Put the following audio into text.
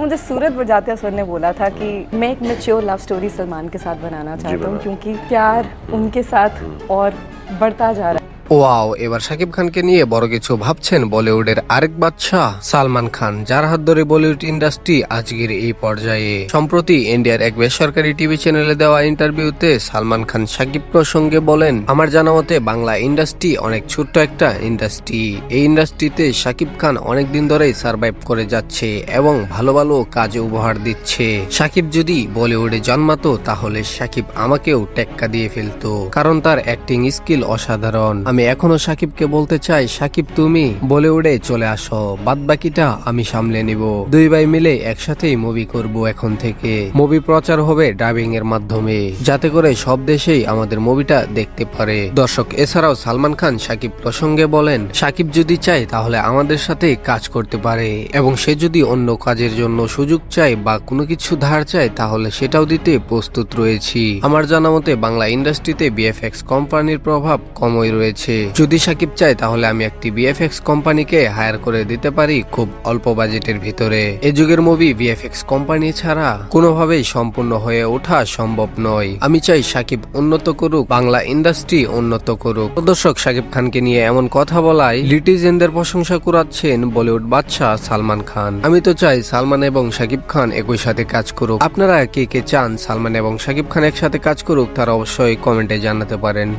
मुझे सूरत बजाते सर ने बोला था कि मैं एक मैच्योर लव स्टोरी सलमान के साथ बनाना चाहता हूँ क्योंकि प्यार उनके साथ और बढ़ता जा रहा है। ওয়াও, এবার শাকিব খানকে নিয়ে বড় কিছু ভাবছেন বলিউডের আরেক বাদশা সালমান খান, যার হাত ধরে বলিউড ইন্ডাস্ট্রি আজকের এই পর্যায়ে। সম্প্রতি ইন্ডিয়ার এক বেসরকারি টিভি চ্যানেলে দেওয়া ইন্টারভিউতে সালমান খান শাকিব প্রসঙ্গে বলেন, আমার জানা মতে বাংলা ইন্ডাস্ট্রি অনেক ছোট্ট একটা ইন্ডাস্ট্রি। এই ইন্ডাস্ট্রিতে শাকিব খান অনেকদিন ধরেই সার্ভাইভ করে যাচ্ছে এবং ভালো ভালো কাজে উপহার দিচ্ছে। শাকিব যদি বলিউডে জন্মাতো তাহলে শাকিব আমাকেও টেক্কা দিয়ে ফেলতো, কারণ তার অ্যাক্টিং স্কিল অসাধারণ। আমি এখনো শাকিবকে বলতে চাই, শাকিব তুমি বলিউডে চলে আসো, বাদ বাকিটা আমি সামলে নিব। দুই ভাই মিলে একসাথেই মুভি করব। এখন থেকে মুভি প্রচার হবে ডাবিং এর মাধ্যমে, যাতে করে সব দেশেই আমাদের মুভিটা দেখতে পারে দর্শক। এছাড়াও সালমান খান শাকিব প্রসঙ্গে বলেন, শাকিব যদি চায় তাহলে আমাদের সাথে কাজ করতে পারে এবং সে যদি অন্য কাজের জন্য সুযোগ চায় বা কোনো কিছু ধার চায় তাহলে সেটাও দিতে প্রস্তুত রয়েছি। আমার জানা মতে বাংলা ইন্ডাস্ট্রিতে বিএফএক্স কোম্পানির প্রভাব কমই রয়েছে। যদি শাকিব চায় তাহলে আমি একটি বিএফএক্স কোম্পানিকে হায়ার করে দিতে পারি খুব অল্প বাজেটের ভিতরে। এ যুগের মুভি বিএফএক্স কোম্পানি ছাড়া কোনোভাবেই সম্পূর্ণ হয়ে ওঠা সম্ভব নয়। আমি চাই শাকিব উন্নত করুক, বাংলা ইন্ডাস্ট্রি উন্নত করুক। দর্শক, শাকিব খানকে নিয়ে এমন কথা বলায় লিটিজেনদের প্রশংসা কুড়াচ্ছেন বলিউড বাদশাহ সালমান খান। আমি তো চাই সালমান এবং শাকিব খান একই সাথে কাজ করুক। আপনারা কে কে চান সালমান এবং শাকিব খান একসাথে কাজ করুক তারা অবশ্যই কমেন্টে জানাতে পারেন।